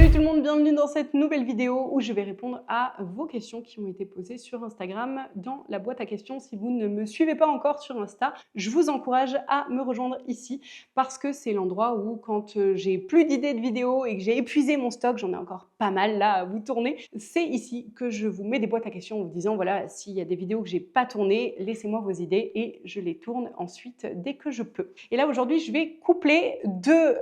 Salut tout le monde, bienvenue dans cette nouvelle vidéo où je vais répondre à vos questions qui ont été posées sur Instagram dans la boîte à questions. Si vous ne me suivez pas encore sur Insta, je vous encourage à me rejoindre ici parce que c'est l'endroit où quand j'ai plus d'idées de vidéos et que j'ai épuisé mon stock, j'en ai encore pas mal là à vous tourner, c'est ici que je vous mets des boîtes à questions en vous disant voilà, s'il y a des vidéos que j'ai pas tournées, laissez-moi vos idées et je les tourne ensuite dès que je peux. Et là aujourd'hui, je vais coupler deux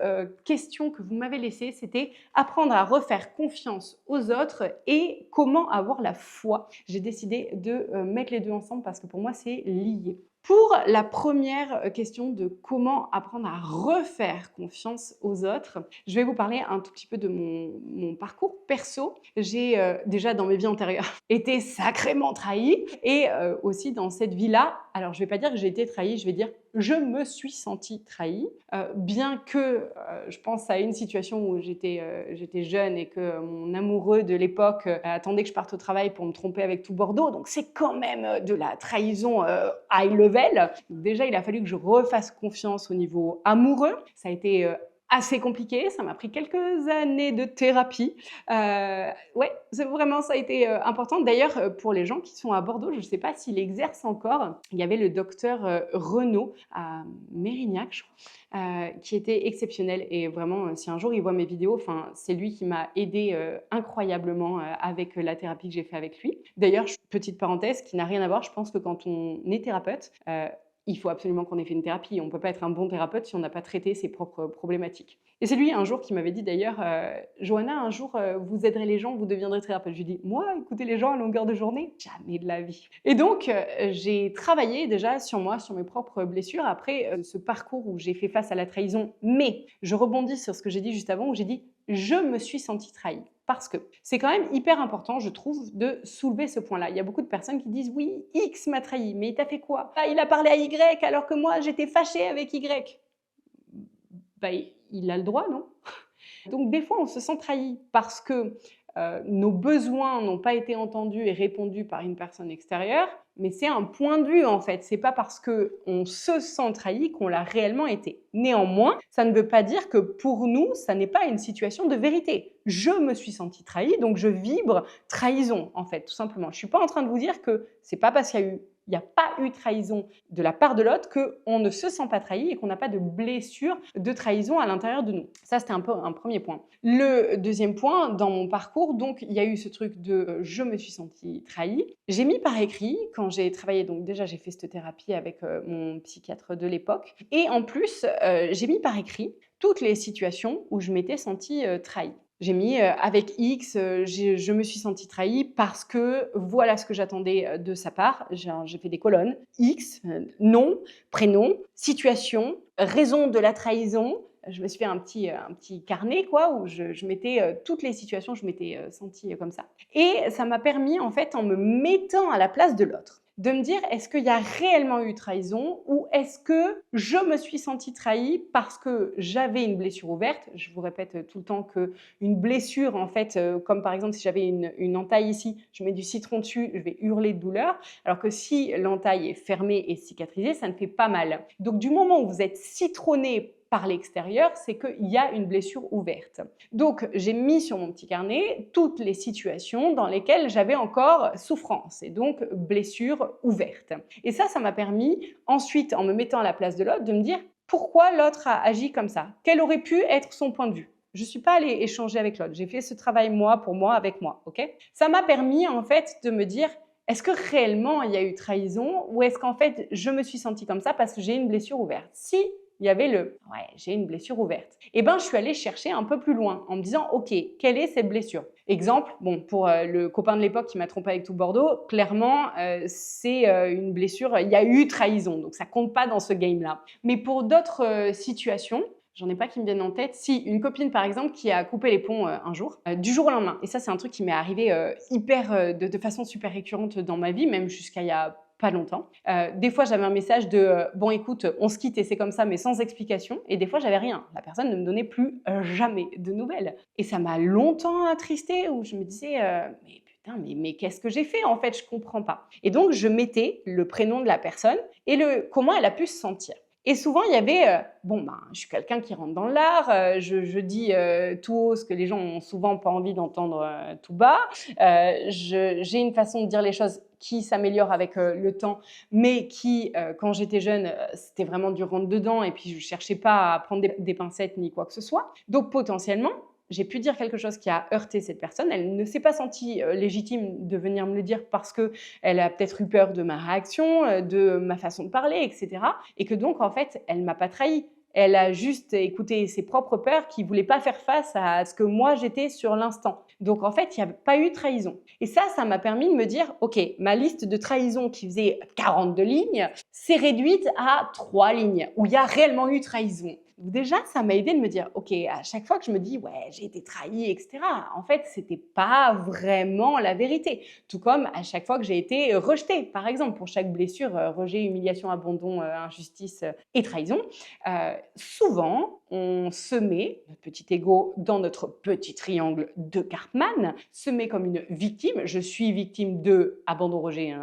questions que vous m'avez laissées. C'était apprendre à refaire confiance aux autres et comment avoir la foi. J'ai décidé de mettre les deux ensemble parce que pour moi, c'est lié. Pour la première question de comment apprendre à refaire confiance aux autres, je vais vous parler un tout petit peu de mon parcours perso. J'ai déjà dans mes vies antérieures été sacrément trahie et aussi dans cette vie-là, alors je ne vais pas dire que j'ai été trahie, je vais dire je me suis sentie trahie, bien que je pense à une situation où j'étais jeune et que mon amoureux de l'époque attendait que je parte au travail pour me tromper avec tout Bordeaux, donc c'est quand même de la trahison high level. Donc déjà, il a fallu que je refasse confiance au niveau amoureux. Ça a été assez compliqué, ça m'a pris quelques années de thérapie. Ouais, vraiment, ça a été important. D'ailleurs, pour les gens qui sont à Bordeaux, je ne sais pas s'il exerce encore, il y avait le docteur Renaud à Mérignac, je crois, qui était exceptionnel. Et vraiment, si un jour il voit mes vidéos, c'est lui qui m'a aidé incroyablement avec la thérapie que j'ai fait avec lui. D'ailleurs, petite parenthèse qui n'a rien à voir, je pense que quand on est thérapeute, il faut absolument qu'on ait fait une thérapie. On ne peut pas être un bon thérapeute si on n'a pas traité ses propres problématiques. Et c'est lui un jour qui m'avait dit d'ailleurs Johanna, un jour vous aiderez les gens, vous deviendrez thérapeute. Je lui ai dit moi, écouter les gens à longueur de journée, jamais de la vie. Et donc j'ai travaillé déjà sur moi, sur mes propres blessures après ce parcours où j'ai fait face à la trahison. Mais je rebondis sur ce que j'ai dit juste avant où j'ai dit je me suis sentie trahie. Parce que c'est quand même hyper important, je trouve, de soulever ce point-là. Il y a beaucoup de personnes qui disent « Oui, X m'a trahi, mais il t'a fait quoi? Ah, il a parlé à Y alors que moi, j'étais fâchée avec Y. » Bah, il a le droit, non? Donc des fois, on se sent trahi parce que nos besoins n'ont pas été entendus et répondus par une personne extérieure, mais c'est un point de vue en fait. C'est pas parce qu'on se sent trahi qu'on l'a réellement été. Néanmoins, ça ne veut pas dire que pour nous, ça n'est pas une situation de vérité. Je me suis sentie trahie, donc je vibre trahison en fait, tout simplement. Je ne suis pas en train de vous dire que c'est pas parce qu'il n'y a pas eu trahison de la part de l'autre qu'on ne se sent pas trahi et qu'on n'a pas de blessure de trahison à l'intérieur de nous. Ça, c'était un peu un premier point. Le deuxième point, dans mon parcours, donc il y a eu ce truc de je me suis sentie trahie. J'ai mis par écrit, quand j'ai travaillé, donc déjà j'ai fait cette thérapie avec mon psychiatre de l'époque, et en plus, j'ai mis par écrit toutes les situations où je m'étais sentie trahie. J'ai mis avec X, je me suis sentie trahie parce que voilà ce que j'attendais de sa part. J'ai fait des colonnes. X, nom, prénom, situation, raison de la trahison. Je me suis fait un petit carnet quoi, où je mettais toutes les situations où je m'étais sentie comme ça. Et ça m'a permis, en fait, en me mettant à la place de l'autre, de me dire est-ce qu'il y a réellement eu trahison ou est-ce que je me suis sentie trahie parce que j'avais une blessure ouverte. Je vous répète tout le temps qu'une blessure, en fait, comme par exemple si j'avais une entaille ici, je mets du citron dessus, je vais hurler de douleur, alors que si l'entaille est fermée et cicatrisée, ça ne fait pas mal. Donc du moment où vous êtes citronné par l'extérieur, c'est qu'il y a une blessure ouverte. Donc, j'ai mis sur mon petit carnet toutes les situations dans lesquelles j'avais encore souffrance et donc blessure ouverte. Et ça m'a permis ensuite, en me mettant à la place de l'autre, de me dire pourquoi l'autre a agi comme ça? Quel aurait pu être son point de vue? Je ne suis pas allée échanger avec l'autre. J'ai fait ce travail moi pour moi avec moi. Okay, ça m'a permis en fait de me dire est-ce que réellement il y a eu trahison ou est-ce qu'en fait je me suis sentie comme ça parce que j'ai une blessure ouverte? Si il y avait le « ouais, j'ai une blessure ouverte ». Et ben, je suis allée chercher un peu plus loin en me disant « ok, quelle est cette blessure ?» Exemple, bon, pour le copain de l'époque qui m'a trompé avec tout Bordeaux, clairement, c'est une blessure, il y a eu trahison, donc ça compte pas dans ce game-là. Mais pour d'autres situations, j'en ai pas qui me viennent en tête. Si, une copine par exemple qui a coupé les ponts un jour, du jour au lendemain. Et ça, c'est un truc qui m'est arrivé de façon super récurrente dans ma vie, même jusqu'à il y a pas longtemps. Des fois, j'avais un message de bon, écoute, on se quitte et c'est comme ça, mais sans explication. Et des fois, j'avais rien. La personne ne me donnait plus jamais de nouvelles. Et ça m'a longtemps attristée où je me disais mais putain, mais qu'est-ce que j'ai fait en fait? Je comprends pas. Et donc, je mettais le prénom de la personne et comment elle a pu se sentir. Et souvent, il y avait, bon, ben, je suis quelqu'un qui rentre dans l'art, je dis tout haut ce que les gens ont souvent pas envie d'entendre tout bas. J'ai une façon de dire les choses qui s'améliore avec le temps, mais qui, quand j'étais jeune, c'était vraiment du rentre-dedans et puis je cherchais pas à prendre des pincettes ni quoi que ce soit. Donc potentiellement, j'ai pu dire quelque chose qui a heurté cette personne. Elle ne s'est pas sentie légitime de venir me le dire parce qu'elle a peut-être eu peur de ma réaction, de ma façon de parler, etc. Et que donc, en fait, elle m'a pas trahi. Elle a juste écouté ses propres peurs qui ne voulaient pas faire face à ce que moi j'étais sur l'instant. Donc en fait, il n'y a pas eu trahison. Et ça m'a permis de me dire, ok, ma liste de trahison qui faisait 42 lignes s'est réduite à 3 lignes où il y a réellement eu trahison. Déjà, ça m'a aidé de me dire, ok, à chaque fois que je me dis, ouais, j'ai été trahi, etc., en fait, c'était pas vraiment la vérité. Tout comme à chaque fois que j'ai été rejetée, par exemple, pour chaque blessure, rejet, humiliation, abandon, injustice et trahison, souvent, on se met, notre petit ego, dans notre petit triangle de Cartman, se met comme une victime. Je suis victime de abandon, rejet,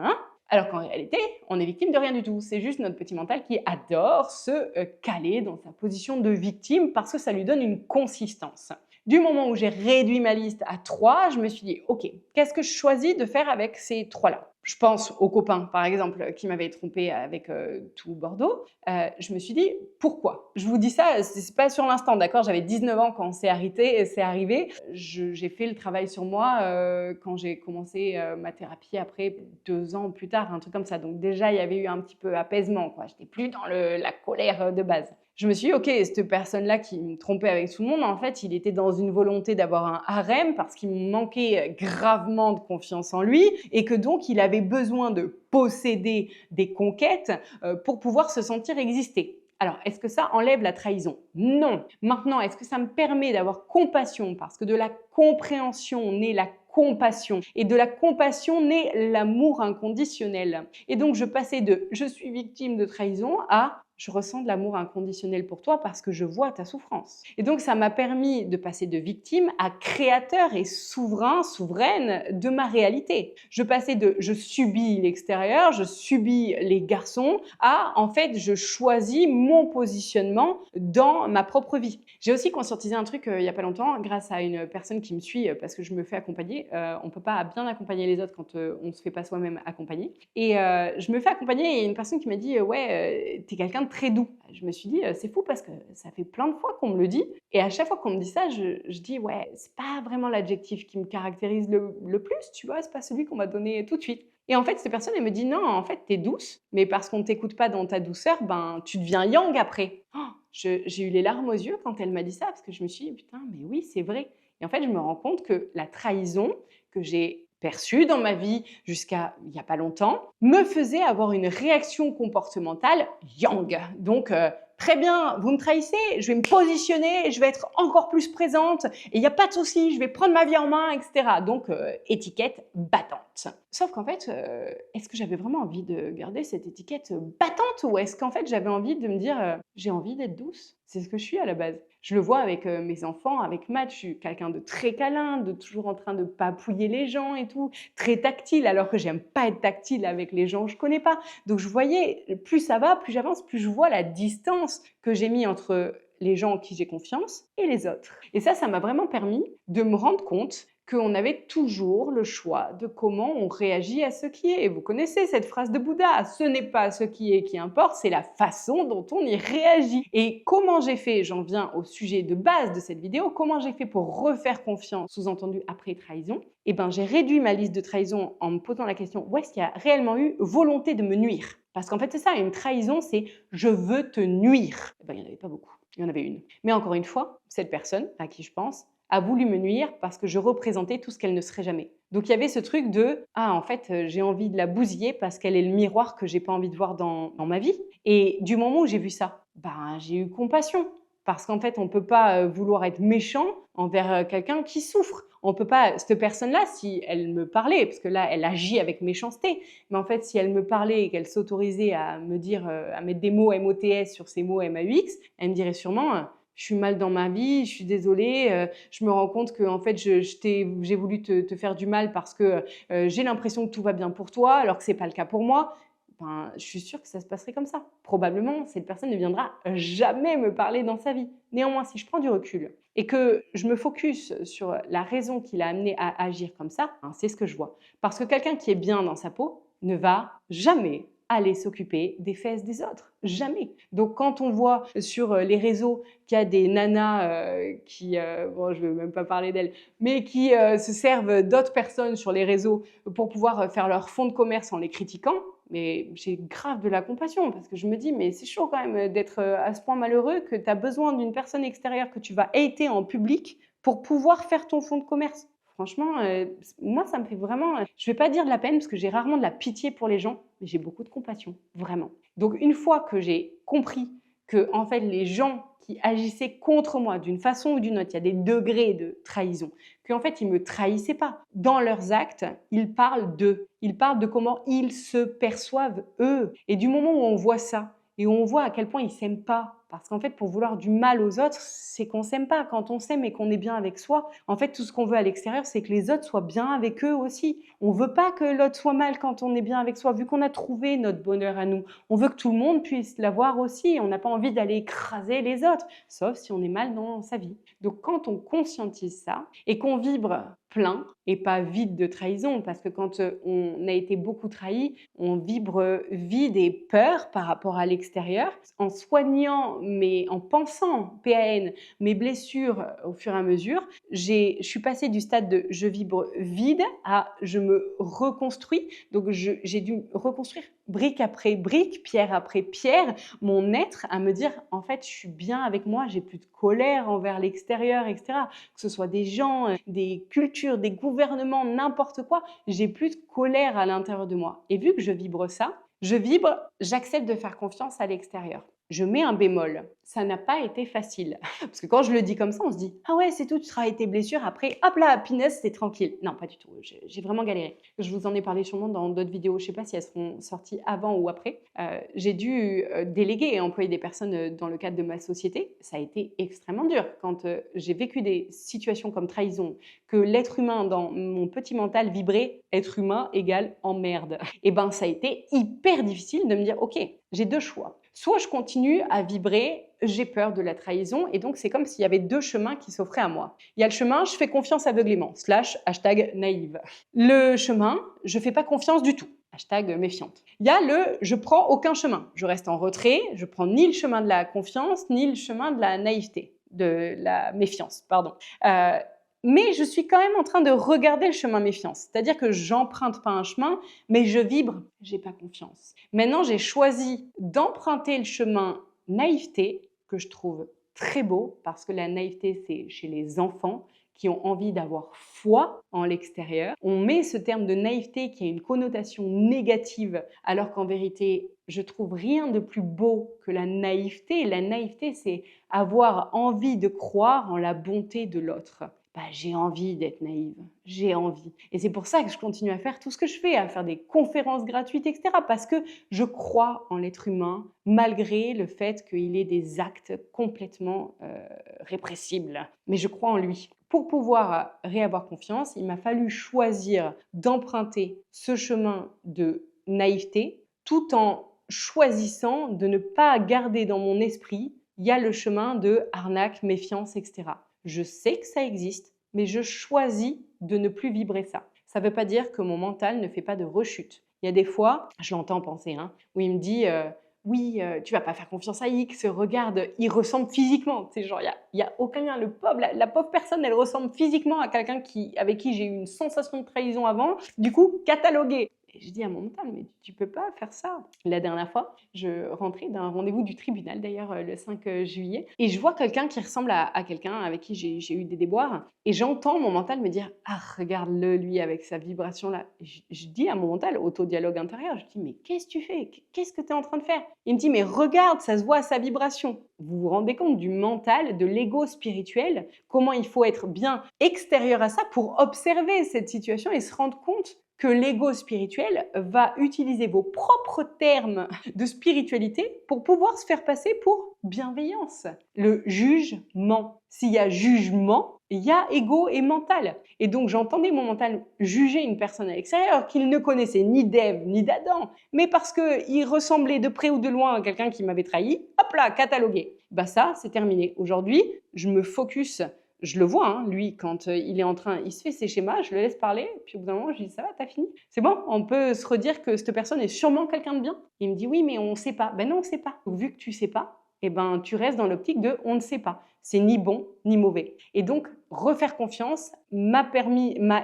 alors qu'en réalité, on est victime de rien du tout. C'est juste notre petit mental qui adore se caler dans sa position de victime parce que ça lui donne une consistance. Du moment où j'ai réduit ma liste à 3, je me suis dit, ok, qu'est-ce que je choisis de faire avec ces 3-là? Je pense aux copains, par exemple, qui m'avaient trompé avec tout Bordeaux. Je me suis dit, pourquoi? Je vous dis ça, c'est pas sur l'instant, d'accord? J'avais 19 ans quand c'est arrivé. J'ai fait le travail sur moi quand j'ai commencé ma thérapie après 2 ans plus tard, un truc comme ça. Donc déjà, il y avait eu un petit peu apaisement, quoi. J'étais plus dans la colère de base. Je me suis dit, ok, cette personne-là qui me trompait avec tout le monde, en fait, il était dans une volonté d'avoir un harem parce qu'il manquait gravement de confiance en lui et que donc il avait besoin de posséder des conquêtes pour pouvoir se sentir exister. Alors, est-ce que ça enlève la trahison? Non. Maintenant, est-ce que ça me permet d'avoir compassion? Parce que de la compréhension naît la compassion. Et de la compassion naît l'amour inconditionnel. Et donc, je passais de « je suis victime de trahison » à je ressens de l'amour inconditionnel pour toi parce que je vois ta souffrance. Et donc, ça m'a permis de passer de victime à créateur et souverain, souveraine de ma réalité. Je passais de je subis l'extérieur, je subis les garçons, à en fait, je choisis mon positionnement dans ma propre vie. J'ai aussi conscientisé un truc il n'y a pas longtemps grâce à une personne qui me suit parce que je me fais accompagner. On ne peut pas bien accompagner les autres quand on ne se fait pas soi-même accompagner. Et je me fais accompagner et il y a une personne qui m'a dit ouais, t'es quelqu'un de très doux. Je me suis dit c'est fou parce que ça fait plein de fois qu'on me le dit et à chaque fois qu'on me dit ça, je dis ouais, c'est pas vraiment l'adjectif qui me caractérise le plus, tu vois, c'est pas celui qu'on m'a donné tout de suite. Et en fait, cette personne, elle me dit non, en fait, t'es douce, mais parce qu'on ne t'écoute pas dans ta douceur, ben, tu deviens yang après. Oh, j'ai eu les larmes aux yeux quand elle m'a dit ça, parce que je me suis dit, putain, mais oui, c'est vrai. Et en fait, je me rends compte que la trahison que j'ai perçue dans ma vie jusqu'à il n'y a pas longtemps me faisait avoir une réaction comportementale yang. Donc, très bien, vous me trahissez, je vais me positionner, je vais être encore plus présente et il n'y a pas de souci, je vais prendre ma vie en main, etc. Donc, étiquette battante. Sauf qu'en fait, est-ce que j'avais vraiment envie de garder cette étiquette battante ou est-ce qu'en fait j'avais envie de me dire j'ai envie d'être douce? C'est ce que je suis à la base. Je le vois avec mes enfants, avec Matt, je suis quelqu'un de très câlin, de toujours en train de papouiller les gens et tout, très tactile alors que j'aime pas être tactile avec les gens que je connais pas. Donc je voyais, plus ça va, plus j'avance, plus je vois la distance que j'ai mis entre les gens en qui j'ai confiance et les autres. Et ça m'a vraiment permis de me rendre compte qu'on avait toujours le choix de comment on réagit à ce qui est. Et vous connaissez cette phrase de Bouddha, ce n'est pas ce qui est qui importe, c'est la façon dont on y réagit. Et comment j'ai fait, j'en viens au sujet de base de cette vidéo, comment j'ai fait pour refaire confiance, sous-entendu après trahison? Eh bien, j'ai réduit ma liste de trahisons en me posant la question, où est-ce qu'il y a réellement eu volonté de me nuire? Parce qu'en fait, c'est ça, une trahison, c'est je veux te nuire. Eh bien, il n'y en avait pas beaucoup, il y en avait une. Mais encore une fois, cette personne à qui je pense, a voulu me nuire parce que je représentais tout ce qu'elle ne serait jamais. Donc il y avait ce truc de « Ah, en fait, j'ai envie de la bousiller parce qu'elle est le miroir que j'ai pas envie de voir dans ma vie. » Et du moment où j'ai vu ça, ben, j'ai eu compassion. Parce qu'en fait, on ne peut pas vouloir être méchant envers quelqu'un qui souffre. On peut pas, cette personne-là, si elle me parlait, parce que là, elle agit avec méchanceté, mais en fait, si elle me parlait et qu'elle s'autorisait à me dire, à mettre des mots MOTS sur ces mots MAUX, elle me dirait sûrement je suis mal dans ma vie, je suis désolée, je me rends compte que en fait, j'ai voulu te faire du mal parce que j'ai l'impression que tout va bien pour toi, alors que c'est pas le cas pour moi. ben, je suis sûre que ça se passerait comme ça. Probablement, cette personne ne viendra jamais me parler dans sa vie. Néanmoins, si je prends du recul et que je me focus sur la raison qui l'a amené à agir comme ça, hein, c'est ce que je vois. Parce que quelqu'un qui est bien dans sa peau ne va jamais aller s'occuper des fesses des autres. Jamais. Donc quand on voit sur les réseaux qu'il y a des nanas bon, je ne veux même pas parler d'elles, mais qui se servent d'autres personnes sur les réseaux pour pouvoir faire leur fonds de commerce en les critiquant, mais j'ai grave de la compassion parce que je me dis, mais c'est chaud quand même d'être à ce point malheureux que tu as besoin d'une personne extérieure que tu vas hater en public pour pouvoir faire ton fonds de commerce. Franchement, moi, ça me fait vraiment, je ne vais pas dire de la peine parce que j'ai rarement de la pitié pour les gens, mais j'ai beaucoup de compassion, vraiment. Donc, une fois que j'ai compris que, en fait, les gens qui agissaient contre moi d'une façon ou d'une autre, il y a des degrés de trahison, qu'en fait, ils ne me trahissaient pas. Dans leurs actes, ils parlent d'eux. Ils parlent de comment ils se perçoivent eux. Et du moment où on voit ça, et on voit à quel point ils ne s'aiment pas, parce qu'en fait, pour vouloir du mal aux autres, c'est qu'on ne s'aime pas. Quand on s'aime et qu'on est bien avec soi, en fait, tout ce qu'on veut à l'extérieur, c'est que les autres soient bien avec eux aussi. On ne veut pas que l'autre soit mal quand on est bien avec soi, vu qu'on a trouvé notre bonheur à nous. On veut que tout le monde puisse l'avoir aussi. On n'a pas envie d'aller écraser les autres, sauf si on est mal dans sa vie. Donc, quand on conscientise ça et qu'on vibre plein et pas vide de trahison, parce que quand on a été beaucoup trahi, on vibre vide et peur par rapport à l'extérieur. En soignant, en pensant PAN, mes blessures au fur et à mesure, je suis passée du stade de je vibre vide à je me reconstruis. Donc j'ai dû reconstruire brique après brique, pierre après pierre, mon être, à me dire en fait je suis bien avec moi, j'ai plus de colère envers l'extérieur, etc. Que ce soit des gens, des cultures, des gouvernements, n'importe quoi, j'ai plus de colère à l'intérieur de moi. Et vu que je vibre ça, j'accepte de faire confiance à l'extérieur. Je mets un bémol. Ça n'a pas été facile. Parce que quand je le dis comme ça, on se dit « Ah ouais, c'est tout, tu travailles tes blessures, après, hop là, happiness, c'est tranquille. » Non, pas du tout. J'ai vraiment galéré. Je vous en ai parlé sûrement dans d'autres vidéos. Je ne sais pas si elles seront sorties avant ou après. J'ai dû déléguer et employer des personnes dans le cadre de ma société. Ça a été extrêmement dur. Quand j'ai vécu des situations comme trahison, que l'être humain dans mon petit mental vibrait « être humain égale emmerde ». Et ben, ça a été hyper difficile de me dire « Ok, j'ai deux choix. Soit je continue à vibrer, j'ai peur de la trahison, et donc c'est comme s'il y avait deux chemins qui s'offraient à moi. Il y a le chemin, je fais confiance aveuglément, / naïve. Le chemin, je fais pas confiance du tout, # méfiante. Il y a le je prends aucun chemin, je reste en retrait, je prends ni le chemin de la confiance, ni le chemin de la naïveté, de la méfiance, pardon. Mais je suis quand même en train de regarder le chemin méfiance. C'est-à-dire que j'emprunte pas un chemin, mais je vibre, j'ai pas confiance. Maintenant, j'ai choisi d'emprunter le chemin naïveté, que je trouve très beau, parce que la naïveté, c'est chez les enfants qui ont envie d'avoir foi en l'extérieur. On met ce terme de naïveté qui a une connotation négative, alors qu'en vérité, je trouve rien de plus beau que la naïveté. La naïveté, c'est avoir envie de croire en la bonté de l'autre. J'ai envie d'être naïve, j'ai envie. Et c'est pour ça que je continue à faire tout ce que je fais, à faire des conférences gratuites, etc. Parce que je crois en l'être humain, malgré le fait qu'il ait des actes complètement répressibles. Mais je crois en lui. Pour pouvoir réavoir confiance, il m'a fallu choisir d'emprunter ce chemin de naïveté, tout en choisissant de ne pas garder dans mon esprit, il y a le chemin de arnaque, méfiance, etc. Je sais que ça existe, mais je choisis de ne plus vibrer ça. Ça ne veut pas dire que mon mental ne fait pas de rechute. Il y a des fois, je l'entends penser, où il me dit oui, tu vas pas faire confiance à X, regarde, il ressemble physiquement. C'est genre, il y a aucun lien. La pauvre personne, elle ressemble physiquement à quelqu'un avec qui j'ai eu une sensation de trahison avant. Du coup, catalogué. Et je dis à mon mental, mais tu peux pas faire ça. La dernière fois, je rentrais d'un rendez-vous du tribunal, d'ailleurs le 5 juillet, et je vois quelqu'un qui ressemble à quelqu'un avec qui j'ai eu des déboires, et j'entends mon mental me dire, ah, regarde-le, lui, avec sa vibration-là. Je dis à mon mental, auto-dialogue intérieur, je dis, mais qu'est-ce que tu fais? Qu'est-ce que tu es en train de faire? Il me dit, mais regarde, ça se voit à sa vibration. Vous vous rendez compte du mental, de l'ego spirituel, comment il faut être bien extérieur à ça pour observer cette situation et se rendre compte que l'ego spirituel va utiliser vos propres termes de spiritualité pour pouvoir se faire passer pour bienveillance. Le jugement. S'il y a jugement, il y a ego et mental. Et donc, j'entendais mon mental juger une personne à l'extérieur qu'il ne connaissait ni d'Ève ni d'Adam, mais parce qu'il ressemblait de près ou de loin à quelqu'un qui m'avait trahi, hop là, catalogué. Bah ça, c'est terminé. Aujourd'hui, je me focus, je le vois, hein, lui, quand il est en train, il se fait ses schémas, je le laisse parler, puis au bout d'un moment, je lui dis, ça va, t'as fini? C'est bon, on peut se redire que cette personne est sûrement quelqu'un de bien. Il me dit, oui, mais on ne sait pas. Ben non, on ne sait pas. Donc, vu que tu ne sais pas, eh ben, tu restes dans l'optique de on ne sait pas. C'est ni bon ni mauvais. Et donc, refaire confiance m'a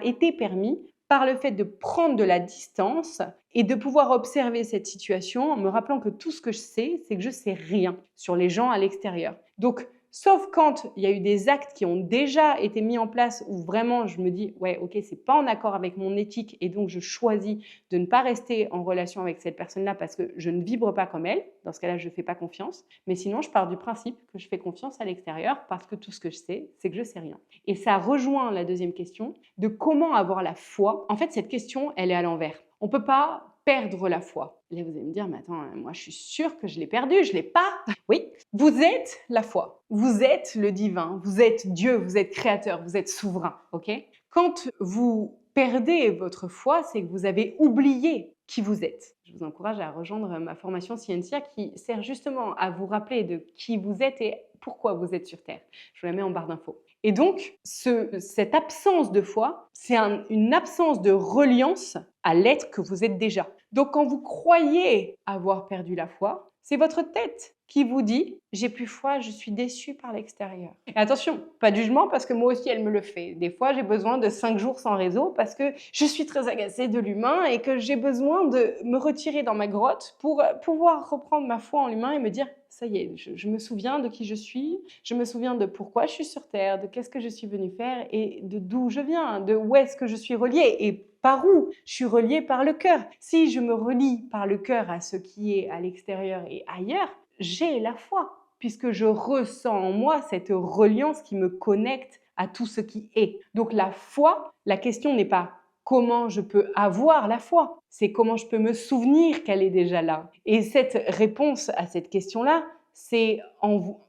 été permis par le fait de prendre de la distance et de pouvoir observer cette situation en me rappelant que tout ce que je sais, c'est que je sais rien sur les gens à l'extérieur. Donc, sauf quand il y a eu des actes qui ont déjà été mis en place où vraiment je me dis ouais, ok, c'est pas en accord avec mon éthique et donc je choisis de ne pas rester en relation avec cette personne-là parce que je ne vibre pas comme elle. Dans ce cas-là, je ne fais pas confiance. Mais sinon, je pars du principe que je fais confiance à l'extérieur parce que tout ce que je sais, c'est que je sais rien. Et ça rejoint la deuxième question de comment avoir la foi. En fait, cette question, elle est à l'envers. On ne peut pas perdre la foi. Là, vous allez me dire, mais attends, moi je suis sûre que je l'ai perdue, je ne l'ai pas. Oui, vous êtes la foi, vous êtes le divin, vous êtes Dieu, vous êtes créateur, vous êtes souverain, ok? Quand vous perdez votre foi, c'est que vous avez oublié qui vous êtes. Je vous encourage à rejoindre ma formation Scientia qui sert justement à vous rappeler de qui vous êtes et pourquoi vous êtes sur Terre. Je vous la mets en barre d'infos. Et donc, cette absence de foi, c'est une absence de reliance à l'être que vous êtes déjà. Donc, quand vous croyez avoir perdu la foi, c'est votre tête qui vous dit « j'ai plus foi, je suis déçue par l'extérieur ». Et attention, pas de jugement parce que moi aussi elle me le fait. Des fois j'ai besoin de 5 jours sans réseau parce que je suis très agacée de l'humain et que j'ai besoin de me retirer dans ma grotte pour pouvoir reprendre ma foi en l'humain et me dire « ça y est, je me souviens de qui je suis, je me souviens de pourquoi je suis sur Terre, de qu'est-ce que je suis venue faire et de d'où je viens, de où est-ce que je suis reliée et par où? Je suis reliée par le cœur. Si je me relie par le cœur à ce qui est à l'extérieur et ailleurs, j'ai la foi, puisque je ressens en moi cette reliance qui me connecte à tout ce qui est. Donc la foi, la question n'est pas comment je peux avoir la foi, c'est comment je peux me souvenir qu'elle est déjà là. Et cette réponse à cette question-là, c'est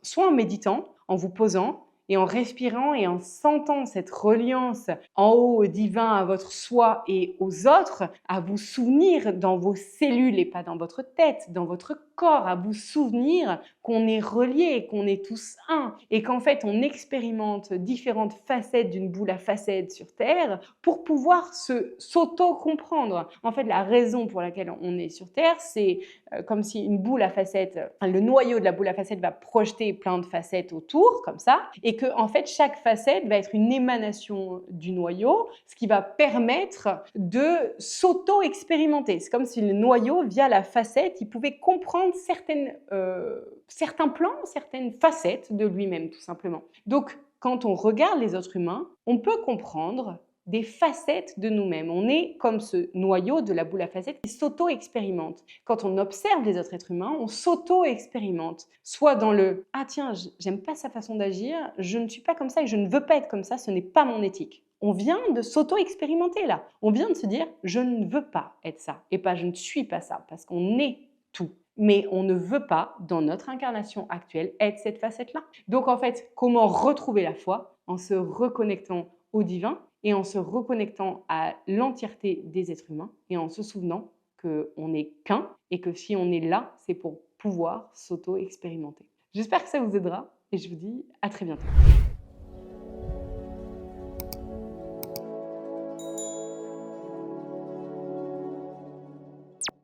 soit en méditant, en vous posant, et en respirant et en sentant cette reliance en haut au divin, à votre soi et aux autres, à vous souvenir dans vos cellules et pas dans votre tête, dans votre corps, à vous souvenir qu'on est reliés, qu'on est tous un et qu'en fait on expérimente différentes facettes d'une boule à facettes sur Terre pour pouvoir s'auto-comprendre. En fait, la raison pour laquelle on est sur Terre, c'est comme si une boule à facettes, le noyau de la boule à facettes va projeter plein de facettes autour, comme ça, et que en fait chaque facette va être une émanation du noyau, ce qui va permettre de s'auto-expérimenter. C'est comme si le noyau, via la facette, il pouvait comprendre certains plans, certaines facettes de lui-même, tout simplement. Donc, quand on regarde les autres humains, on peut comprendre des facettes de nous-mêmes. On est comme ce noyau de la boule à facettes qui s'auto-expérimente. Quand on observe les autres êtres humains, on s'auto-expérimente. Soit dans le « Ah tiens, j'aime pas sa façon d'agir, je ne suis pas comme ça et je ne veux pas être comme ça, ce n'est pas mon éthique ». On vient de s'auto-expérimenter là. On vient de se dire « Je ne veux pas être ça » et pas « Je ne suis pas ça » parce qu'on est tout. Mais on ne veut pas, dans notre incarnation actuelle, être cette facette-là. Donc en fait, comment retrouver la foi? En se reconnectant au divin et en se reconnectant à l'entièreté des êtres humains et en se souvenant qu'on n'est qu'un et que si on est là, c'est pour pouvoir s'auto-expérimenter. J'espère que ça vous aidera et je vous dis à très bientôt.